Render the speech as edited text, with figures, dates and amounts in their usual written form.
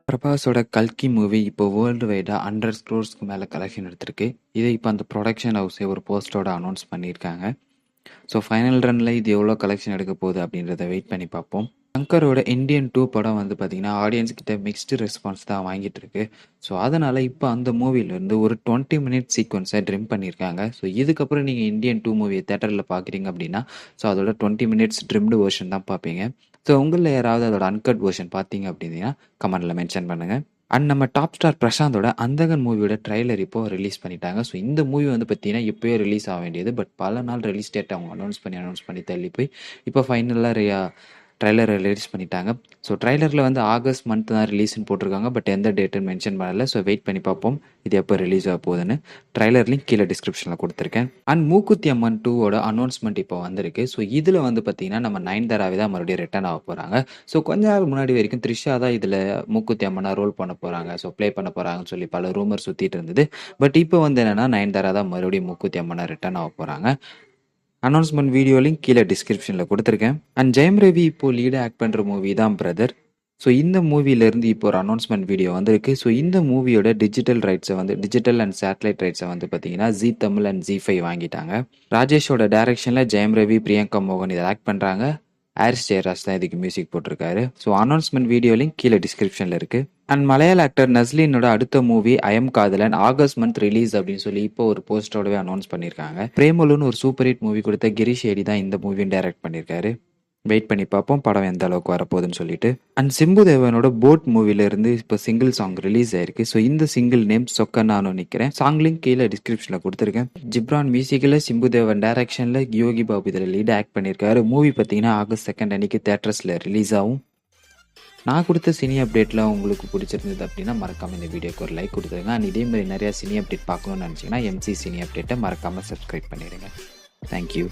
பிரபாஸோட கல்கி மூவி இப்போ வேர்ல்டு வைடா 100 க்ரோர்ஸ்க்கு மேலே கலெக்ஷன் எடுத்திருக்கு. இதை இப்போ அந்த ப்ரொடக்ஷன் ஹவுஸே ஒரு போஸ்டரோட அனௌன்ஸ் பண்ணியிருக்காங்க. ஸோ ஃபைனல் ரன்ல இது எவ்வளோ கலெக்ஷன் எடுக்க போகுது அப்படின்றத வெயிட் பண்ணி பார்ப்போம். சங்கரோட இந்தியன் 2 படம் வந்து பார்த்தீங்கன்னா ஆடியன்ஸ் கிட்ட மிக்ஸ்டு ரெஸ்பான்ஸ் தான் வாங்கிட்டு இருக்கு. ஸோ அதனால இப்போ அந்த மூவிலேருந்து ஒரு 20 மினிட் சீக்வன்ஸை ட்ரிம் பண்ணியிருக்காங்க. ஸோ இதுக்கப்புறம் நீங்கள் இந்தியன் 2 மூவியை தேட்டரில் பார்க்குறீங்க அப்படின்னா ஸோ அதோட 20 மினிட்ஸ் ட்ரிம்டு வெர்ஷன் தான் பார்ப்பீங்க. ஸோ உங்களில் யாராவது அதோட அன்கட் வெர்ஷன் பார்த்தீங்க அப்படின்னா கமெண்ட்டில் மென்ஷன் பண்ணுங்கள். அண்ட் நம்ம டாப் ஸ்டார் பிரசாந்தோட அந்தகன் மூவியோட ட்ரைலர் இப்போ ரிலீஸ் பண்ணிட்டாங்க. ஸோ இந்த மூவி வந்து பார்த்தீங்கன்னா இப்போயே ரிலீஸ் ஆக வேண்டியது. பட் பல நாள் ரிலீஸ் டேட் அவங்க அனௌன்ஸ் பண்ணி தள்ளி போய் இப்போ ஃபைனலாக ட்ரைலரை ரிலீஸ் பண்ணிட்டாங்க. ஸோ ட்ரைலரில் வந்து ஆகஸ்ட் மந்த் தான் ரிலீஸ்னு போட்டிருக்காங்க. பட் எந்த டேட்டுன்னு மென்ஷன் பண்ணல. ஸோ வெயிட் பண்ணி பார்ப்போம் இது எப்போ ரிலீஸ் ஆக போகுதுன்னு. ட்ரைலர் லிங்க் கீழே டிஸ்கிரிப்ஷனில் கொடுத்துருக்கேன். அண்ட் மூக்குத்தி அம்மன் 2ஓட அனௌன்ஸ்மெண்ட் இப்போ வந்திருக்கு. ஸோ இதில் வந்து பார்த்தீங்கன்னா நம்ம நயன்தாராவே தான் மறுபடியும் ரிட்டர்ன் ஆக போகிறாங்க. ஸோ கொஞ்ச நாள் முன்னாடி வரைக்கும் த்ரிஷா தான் இதில் மூக்குத்தி அம்மனா ரோல் பண்ண போகிறாங்க, ஸோ ப்ளே பண்ண போகிறாங்கன்னு சொல்லி பல ரூமர் சுற்றிட்டு இருந்தது. பட் இப்போ வந்து என்னென்னா நயன்தாரா தான் மறுபடியும் மூக்குத்தி அம்மனா ரிட்டர்ன் ஆக போகிறாங்க. அனௌன்ஸ்மெண்ட் வீடியோ லிங்க் கீழே டிஸ்கிரிப்ஷனில் கொடுத்துருக்கேன். அண்ட் ஜெயம் ரவி இப்போ லீடாக ஆக்ட் பண்ணுற மூவி தான் பிரதர். ஸோ இந்த மூவிலேருந்து இப்போ ஒரு அனௌன்ஸ்மெண்ட் வீடியோ வந்திருக்கு. ஸோ இந்த மூவியோட டிஜிட்டல் அண்ட் சேட்டலைட் ரைட்ஸை வந்து பார்த்தீங்கன்னா ஜி தமிழ் அண்ட் ஜி5 வாங்கிட்டாங்க. ராஜேஷோட டைரக்ஷனில் ஜெயம் ரவி, பிரியங்கா மோகன் இதை ஆக்ட் பண்ணுறாங்க. ஹாரிஸ் ஜெயராஜ் தான் இதுக்கு மியூசிக் போட்டிருக்காரு. ஸோ அனௌன்ஸ்மெண்ட் வீடியோ லிங்க் கீழே டிஸ்கிரிப்ஷனில் இருக்குது. அண்ட் மலையாள ஆக்டர் நஸ்லினோட அடுத்த மூவி ஐஎம் காதலன் ஆகஸ்ட் மந்த் ரிலீஸ் அப்படின்னு சொல்லி இப்போ ஒரு போஸ்டரோடவே அனௌன்ஸ் பண்ணியிருக்காங்க. பிரேமலுன்னு ஒரு சூப்பர் ஹிட் மூவி கொடுத்த கிரீஷ் ஏடி தான் இந்த மூவியும் டைரக்ட் பண்ணியிருக்காரு. வெயிட் பண்ணி பார்ப்போம் படம் எந்த அளவுக்கு வரப்போகுதுன்னு சொல்லிட்டு. அண்ட் சிம்பு தேவனோட போட் மூவிலேருந்து இப்போ சிங்கிள் சாங் ரிலீஸ் ஆயிருக்கு. ஸோ இந்த சிங்கிள் நேம் சொக்க நானும் நிற்கிறேன். சாங் லிங்க் கீழே டிஸ்கிரிப்ஷனில் கொடுத்துருக்கேன். ஜிப்ரான் மியூசிக்கில் சிம்பு தேவன் டைரக்ஷனில் யோகி பாபு இதில் லீட் ஆக்ட் பண்ணியிருக்காரு. மூவி பார்த்தீங்கன்னா ஆகஸ்ட் 2 அன்னைக்கு தேட்டர்ஸில் ரிலீஸ் ஆகும். நான் கொடுத்த சினி அப்டேட்டில் உங்களுக்கு பிடிச்சிருந்தது அப்படின்னா மறக்காமல் இந்த வீடியோக்கு ஒரு லைக் கொடுத்துருங்க. அண்ட் இதே மாதிரி நிறையா சினி அப்டேட் பார்க்கணும்னு நினச்சிங்கன்னா எம்சி சினி அப்டேட்டை மறக்காமல் சப்ஸ்கிரைப் பண்ணிடுங்க. தேங்க்யூ.